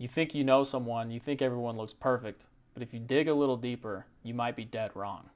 You think you know someone, you think everyone looks perfect, but if you dig a little deeper, you might be dead wrong.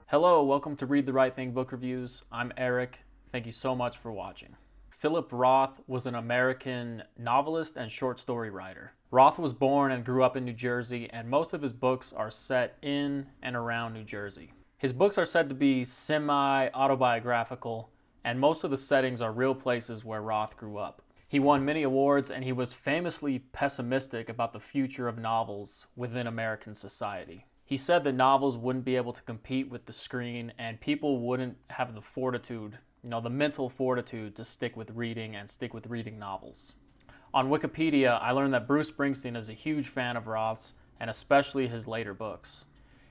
Hello, welcome to Read the Right Thing Book Reviews. I'm Eric. Thank you so much for watching. Philip Roth was an American novelist and short story writer. Roth was born and grew up in New Jersey, and most of his books are set in and around New Jersey. His books are said to be semi-autobiographical, and most of the settings are real places where Roth grew up. He won many awards, and he was famously pessimistic about the future of novels within American society. He said that novels wouldn't be able to compete with the screen, and people wouldn't have the fortitude, the mental fortitude to stick with reading novels. On Wikipedia, I learned that Bruce Springsteen is a huge fan of Roth's, and especially his later books.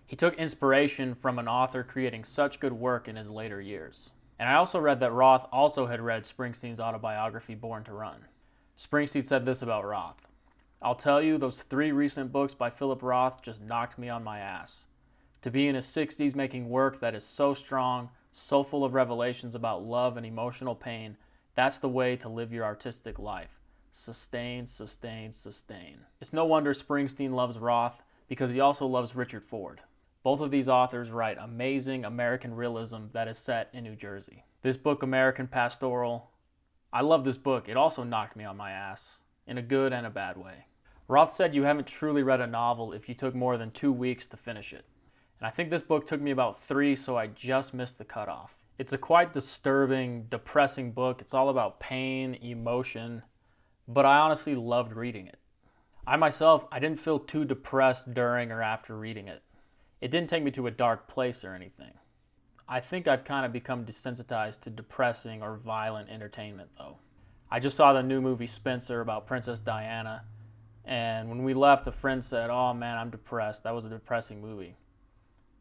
He took inspiration from an author creating such good work in his later years. And I also read that Roth also had read Springsteen's autobiography, Born to Run. Springsteen said this about Roth: "I'll tell you, those 3 recent books by Philip Roth just knocked me on my ass. To be in his 60s making work that is so strong, so full of revelations about love and emotional pain, that's the way to live your artistic life. Sustain, sustain, sustain." It's no wonder Springsteen loves Roth, because he also loves Richard Ford. Both of these authors write amazing American realism that is set in New Jersey. This book, American Pastoral, I love this book. It also knocked me on my ass, in a good and a bad way. Roth said you haven't truly read a novel if you took more than 2 weeks to finish it. And I think this book took me about 3, so I just missed the cutoff. It's a quite disturbing, depressing book. It's all about pain, emotion, but I honestly loved reading it. I myself, I didn't feel too depressed during or after reading it. It didn't take me to a dark place or anything. I think I've kind of become desensitized to depressing or violent entertainment, though. I just saw the new movie Spencer about Princess Diana, and when we left, a friend said, "Oh man, I'm depressed. That was a depressing movie."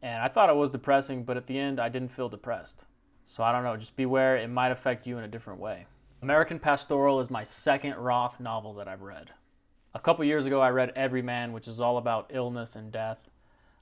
And I thought it was depressing, but at the end, I didn't feel depressed. So I don't know, just beware, it might affect you in a different way. American Pastoral is my second Roth novel that I've read. A couple years ago, I read Everyman, which is all about illness and death.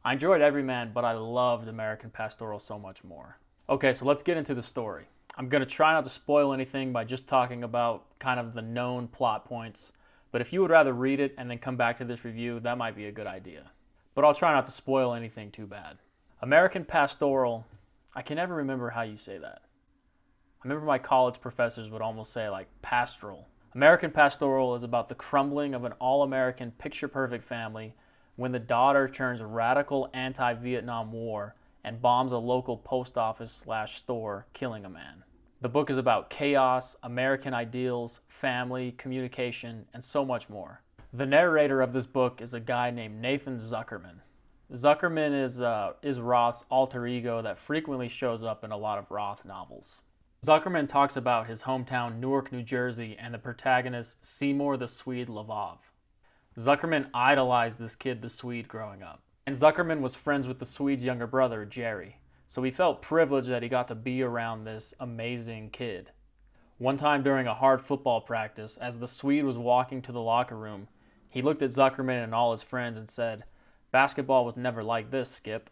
I enjoyed Everyman, but I loved American Pastoral so much more. Okay, so let's get into the story. I'm going to try not to spoil anything by just talking about kind of the known plot points, but if you would rather read it and then come back to this review, that might be a good idea. But I'll try not to spoil anything too bad. American Pastoral, I can never remember how you say that. I remember my college professors would almost say like pastoral. American Pastoral is about the crumbling of an all-American picture-perfect family when the daughter turns radical anti-Vietnam War and bombs a local post office/store, killing a man. The book is about chaos, American ideals, family, communication, and so much more. The narrator of this book is a guy named Nathan Zuckerman. Zuckerman is Roth's alter ego that frequently shows up in a lot of Roth novels. Zuckerman talks about his hometown Newark, New Jersey, and the protagonist Seymour the Swede Lavov. Zuckerman idolized this kid, the Swede, growing up. And Zuckerman was friends with the Swede's younger brother, Jerry. So he felt privileged that he got to be around this amazing kid. One time during a hard football practice, as the Swede was walking to the locker room, he looked at Zuckerman and all his friends and said, "Basketball was never like this, Skip."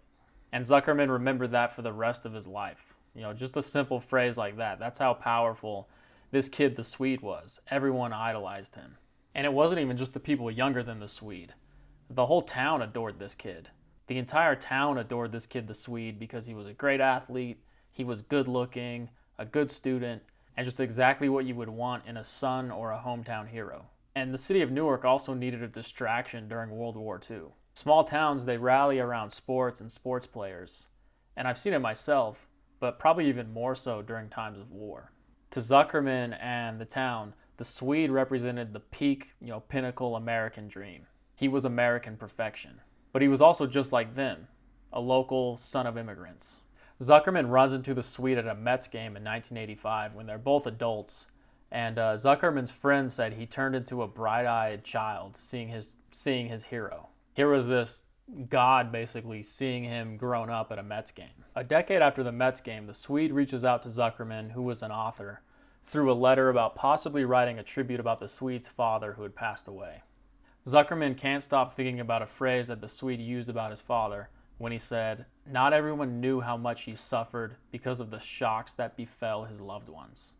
And Zuckerman remembered that for the rest of his life. Just a simple phrase like that. That's how powerful this kid, the Swede, was. Everyone idolized him. And it wasn't even just the people younger than the Swede. The whole town adored this kid. The entire town adored this kid, the Swede, because he was a great athlete, he was good looking, a good student, and just exactly what you would want in a son or a hometown hero. And the city of Newark also needed a distraction during World War II. Small towns, they rally around sports and sports players. And I've seen it myself, but probably even more so during times of war. To Zuckerman and the town, the Swede represented the peak, pinnacle American dream. He was American perfection. But he was also just like them, a local son of immigrants. Zuckerman runs into the Swede at a Mets game in 1985 when they're both adults, and Zuckerman's friend said he turned into a bright-eyed child seeing his hero. Here was this God basically seeing him grown up at a Mets game. A decade after the Mets game, the Swede reaches out to Zuckerman, who was an author, through a letter about possibly writing a tribute about the Swede's father who had passed away. Zuckerman can't stop thinking about a phrase that the Swede used about his father when he said, "Not everyone knew how much he suffered because of the shocks that befell his loved ones."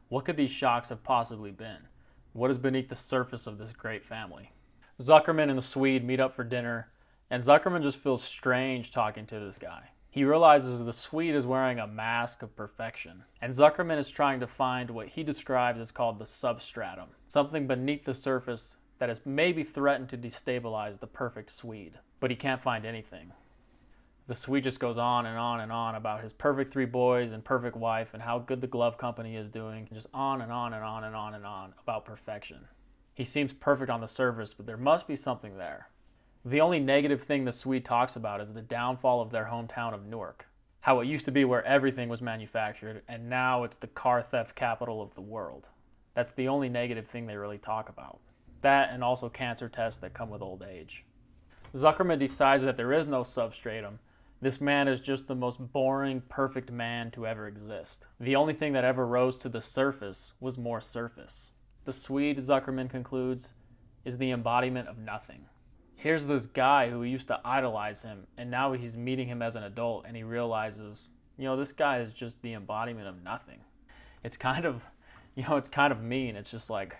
What could these shocks have possibly been? What is beneath the surface of this great family? Zuckerman and the Swede meet up for dinner, and Zuckerman just feels strange talking to this guy. He realizes the Swede is wearing a mask of perfection, and Zuckerman is trying to find what he describes as called the substratum, something beneath the surface that has maybe threatened to destabilize the perfect Swede, but he can't find anything. The Swede just goes on and on and on about his perfect 3 boys and perfect wife and how good the glove company is doing, just on and on and on and on and on about perfection. He seems perfect on the surface, but there must be something there. The only negative thing the Swede talks about is the downfall of their hometown of Newark, how it used to be where everything was manufactured, and now it's the car theft capital of the world. That's the only negative thing they really talk about. That and also cancer tests that come with old age. Zuckerman decides that there is no substratum. This man is just the most boring, perfect man to ever exist. The only thing that ever rose to the surface was more surface. The Swede, Zuckerman concludes, is the embodiment of nothing. Here's this guy who used to idolize him, and now he's meeting him as an adult, and he realizes, this guy is just the embodiment of nothing. It's kind of, it's kind of mean. It's just like,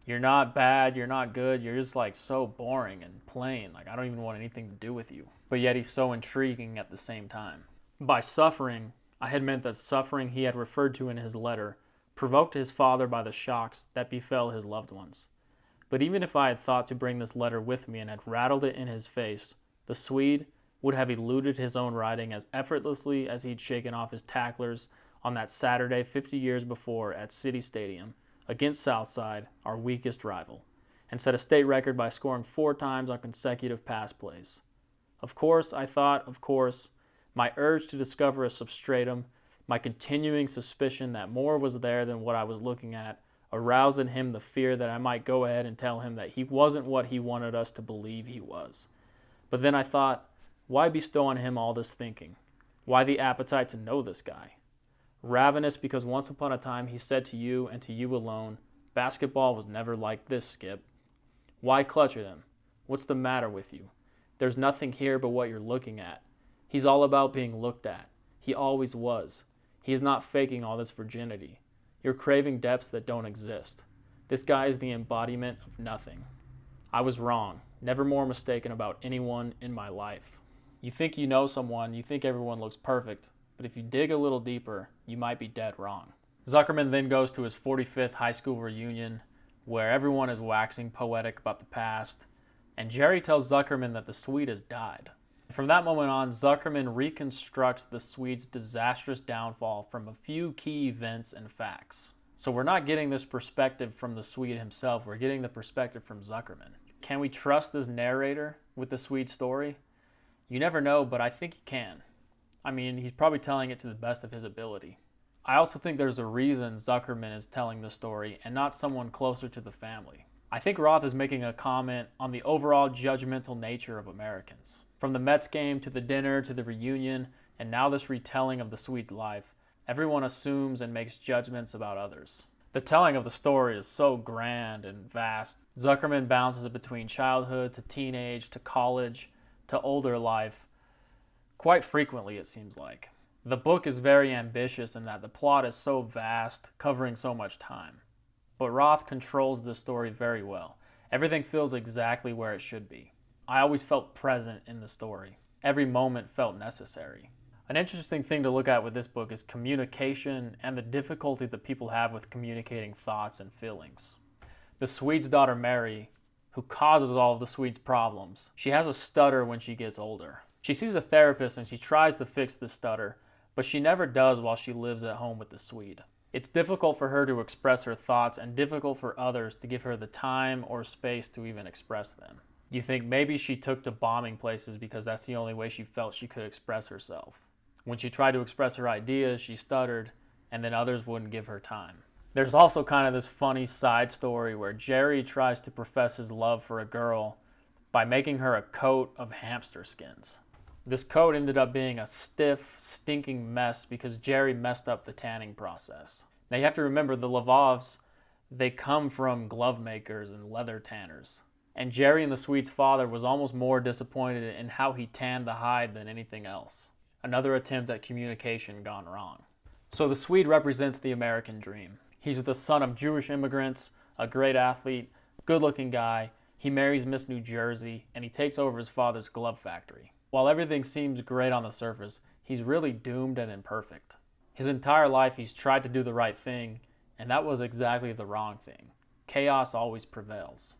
you're not bad, you're not good, you're just like so boring and plain. Like, I don't even want anything to do with you. But yet he's so intriguing at the same time. By suffering, I had meant that suffering he had referred to in his letter provoked his father by the shocks that befell his loved ones. But even if I had thought to bring this letter with me and had rattled it in his face, the Swede would have eluded his own writing as effortlessly as he'd shaken off his tacklers on that Saturday 50 years before at City Stadium against Southside, our weakest rival, and set a state record by scoring 4 times on consecutive pass plays. Of course, I thought, my urge to discover a substratum, my continuing suspicion that more was there than what I was looking at, aroused in him the fear that I might go ahead and tell him that he wasn't what he wanted us to believe he was. But then I thought, why bestow on him all this thinking? Why the appetite to know this guy? Ravenous because once upon a time he said to you and to you alone, basketball was never like this, Skip. Why clutch at him? What's the matter with you? There's nothing here but what you're looking at. He's all about being looked at. He always was. He is not faking all this virginity. You're craving depths that don't exist. This guy is the embodiment of nothing. I was wrong, never more mistaken about anyone in my life. You think you know someone, you think everyone looks perfect, but if you dig a little deeper, you might be dead wrong. Zuckerman then goes to his 45th high school reunion, where everyone is waxing poetic about the past, and Jerry tells Zuckerman that the Swede has died. From that moment on, Zuckerman reconstructs the Swede's disastrous downfall from a few key events and facts. So we're not getting this perspective from the Swede himself, we're getting the perspective from Zuckerman. Can we trust this narrator with the Swede story? You never know, but I think you can. I mean, he's probably telling it to the best of his ability. I also think there's a reason Zuckerman is telling the story and not someone closer to the family. I think Roth is making a comment on the overall judgmental nature of Americans. From the Mets game to the dinner to the reunion, and now this retelling of the Swede's life, everyone assumes and makes judgments about others. The telling of the story is so grand and vast. Zuckerman bounces between childhood to teenage to college to older life quite frequently, it seems like. The book is very ambitious in that the plot is so vast, covering so much time. But Roth controls this story very well. Everything feels exactly where it should be. I always felt present in the story. Every moment felt necessary. An interesting thing to look at with this book is communication and the difficulty that people have with communicating thoughts and feelings. The Swede's daughter Mary, who causes all of the Swede's problems, she has a stutter when she gets older. She sees a therapist and she tries to fix the stutter, but she never does while she lives at home with the Swede. It's difficult for her to express her thoughts and difficult for others to give her the time or space to even express them. You think maybe she took to bombing places because that's the only way she felt she could express herself. When she tried to express her ideas, she stuttered, and then others wouldn't give her time. There's also kind of this funny side story where Jerry tries to profess his love for a girl by making her a coat of hamster skins. This coat ended up being a stiff, stinking mess because Jerry messed up the tanning process. Now you have to remember the Lvovs, they come from glove makers and leather tanners. And Jerry and the Swede's father was almost more disappointed in how he tanned the hide than anything else. Another attempt at communication gone wrong. So the Swede represents the American dream. He's the son of Jewish immigrants, a great athlete, good-looking guy. He marries Miss New Jersey, and he takes over his father's glove factory. While everything seems great on the surface, he's really doomed and imperfect. His entire life he's tried to do the right thing, and that was exactly the wrong thing. Chaos always prevails.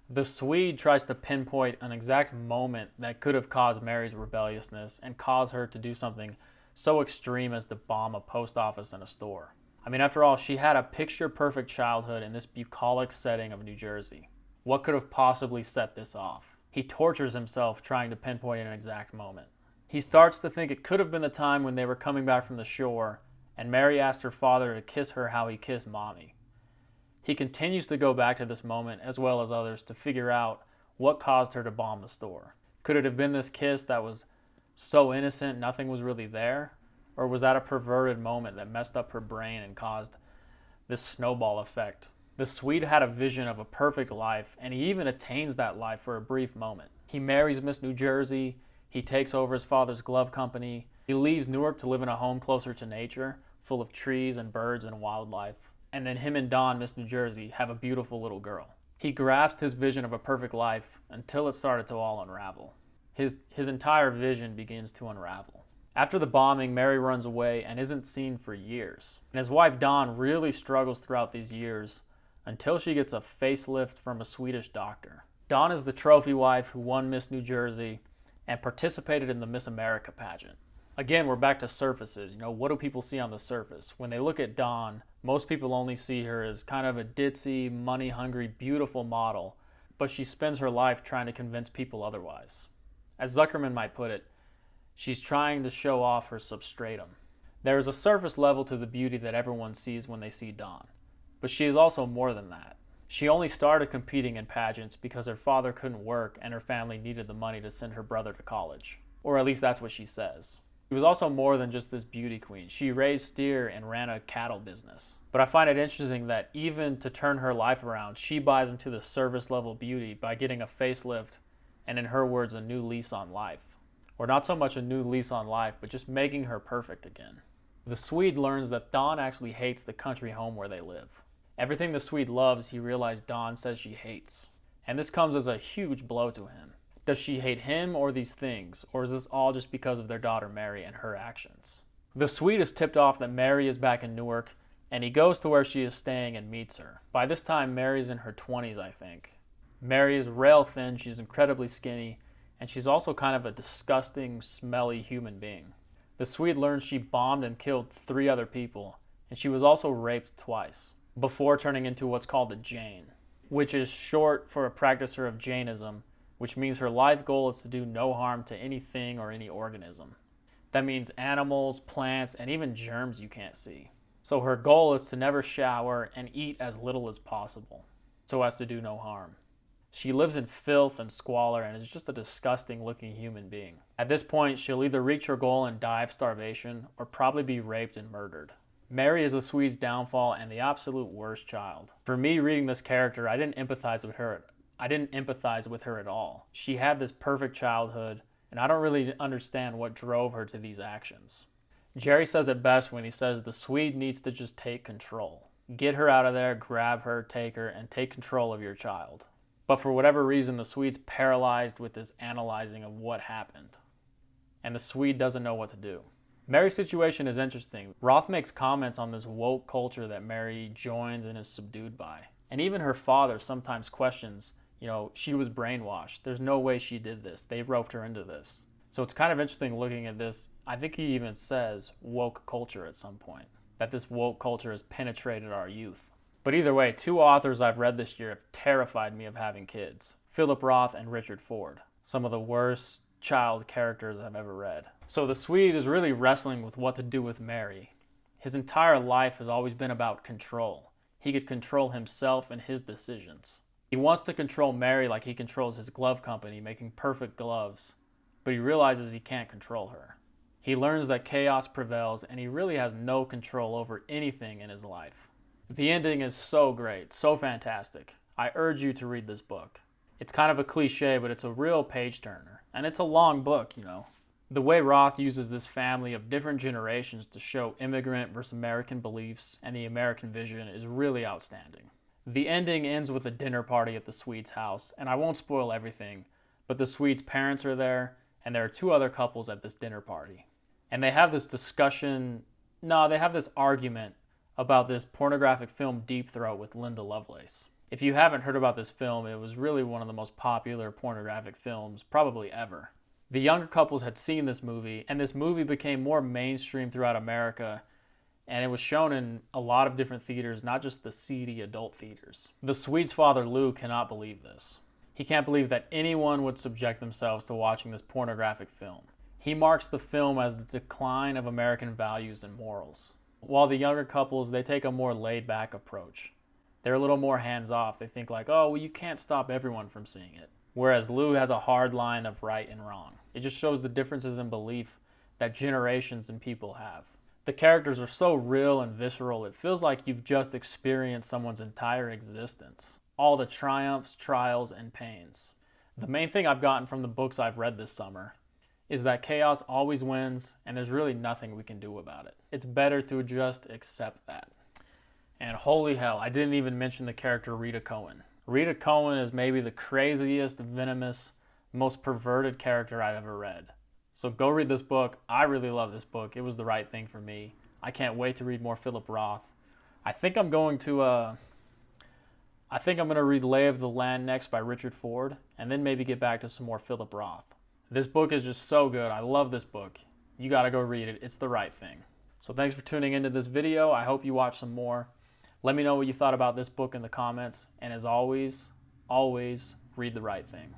The Swede tries to pinpoint an exact moment that could have caused Mary's rebelliousness and caused her to do something so extreme as to bomb a post office and a store. I mean, after all, she had a picture-perfect childhood in this bucolic setting of New Jersey. What could have possibly set this off? He tortures himself trying to pinpoint an exact moment. He starts to think it could have been the time when they were coming back from the shore and Mary asked her father to kiss her how he kissed Mommy. He continues to go back to this moment as well as others to figure out what caused her to bomb the store. Could it have been this kiss that was so innocent nothing was really there? Or was that a perverted moment that messed up her brain and caused this snowball effect? The Swede had a vision of a perfect life, and he even attains that life for a brief moment. He marries Miss New Jersey, he takes over his father's glove company, he leaves Newark to live in a home closer to nature, full of trees and birds and wildlife. And then him and Dawn, Miss New Jersey, have a beautiful little girl. He grasped his vision of a perfect life until it started to all unravel. His entire vision begins to unravel. After the bombing, Mary runs away and isn't seen for years. And his wife Dawn really struggles throughout these years until she gets a facelift from a Swedish doctor. Dawn is the trophy wife who won Miss New Jersey and participated in the Miss America pageant. Again, we're back to surfaces. What do people see on the surface? When they look at Dawn, most people only see her as kind of a ditzy, money-hungry, beautiful model, but she spends her life trying to convince people otherwise. As Zuckerman might put it, she's trying to show off her substratum. There is a surface level to the beauty that everyone sees when they see Dawn, but she is also more than that. She only started competing in pageants because her father couldn't work and her family needed the money to send her brother to college. Or at least that's what she says. She was also more than just this beauty queen. She raised steer and ran a cattle business. But I find it interesting that even to turn her life around, she buys into the service level beauty by getting a facelift and, in her words, a new lease on life. Or not so much a new lease on life, but just making her perfect again. The Swede learns that Dawn actually hates the country home where they live. Everything the Swede loves, he realized Dawn says she hates. And this comes as a huge blow to him. Does she hate him or these things, or is this all just because of their daughter Mary and her actions? The Swede is tipped off that Mary is back in Newark, and he goes to where she is staying and meets her. By this time, Mary's in her 20s, I think. Mary is rail thin, she's incredibly skinny, and she's also kind of a disgusting, smelly human being. The Swede learns she bombed and killed 3 other people, and she was also raped twice, before turning into what's called a Jain, which is short for a practicer of Jainism, which means her life goal is to do no harm to anything or any organism. That means animals, plants, and even germs you can't see. So her goal is to never shower and eat as little as possible, so as to do no harm. She lives in filth and squalor and is just a disgusting looking human being. At this point, she'll either reach her goal and die of starvation, or probably be raped and murdered. Mary is the Swede's downfall and the absolute worst child. For me, reading this character, I didn't empathize with her at all. She had this perfect childhood, and I don't really understand what drove her to these actions. Jerry says it best when he says the Swede needs to just take control. Get her out of there, grab her, take her, and take control of your child. But for whatever reason, the Swede's paralyzed with this analyzing of what happened. And the Swede doesn't know what to do. Mary's situation is interesting. Roth makes comments on this woke culture that Mary joins and is subdued by. And even her father sometimes questions, she was brainwashed. There's no way she did this. They roped her into this. So it's kind of interesting looking at this. I think he even says woke culture at some point, that this woke culture has penetrated our youth. But either way, 2 authors I've read this year have terrified me of having kids. Philip Roth and Richard Ford. Some of the worst child characters I've ever read. So the Swede is really wrestling with what to do with Mary. His entire life has always been about control. He could control himself and his decisions. He wants to control Mary like he controls his glove company, making perfect gloves, but he realizes he can't control her. He learns that chaos prevails and he really has no control over anything in his life. The ending is so great, so fantastic. I urge you to read this book. It's kind of a cliche, but it's a real page turner. And it's a long book, you know. The way Roth uses this family of different generations to show immigrant versus American beliefs and the American vision is really outstanding. The ending ends with a dinner party at the Swede's house, and I won't spoil everything, but the Swede's parents are there, and there are two other couples at this dinner party. And they have this argument about this pornographic film Deep Throat with Linda Lovelace. If you haven't heard about this film, it was really one of the most popular pornographic films probably ever. The younger couples had seen this movie, and this movie became more mainstream throughout America, and it was shown in a lot of different theaters, not just the seedy adult theaters. The Swede's father, Lou, cannot believe this. He can't believe that anyone would subject themselves to watching this pornographic film. He marks the film as the decline of American values and morals. While the younger couples, they take a more laid-back approach. They're a little more hands-off. They think like, oh, well, you can't stop everyone from seeing it. Whereas Lou has a hard line of right and wrong. It just shows the differences in belief that generations and people have. The characters are so real and visceral, it feels like you've just experienced someone's entire existence. All the triumphs, trials, and pains. The main thing I've gotten from the books I've read this summer is that chaos always wins, and there's really nothing we can do about it. It's better to just accept that. And holy hell, I didn't even mention the character Rita Cohen. Rita Cohen is maybe the craziest, venomous, most perverted character I've ever read. So go read this book. I really love this book. It was the right thing for me. I can't wait to read more Philip Roth. I think I'm going to read Lay of the Land next by Richard Ford, and then maybe get back to some more Philip Roth. This book is just so good. I love this book. You gotta go read it. It's the right thing. So thanks for tuning into this video. I hope you watch some more. Let me know what you thought about this book in the comments. And as always, always read the right thing.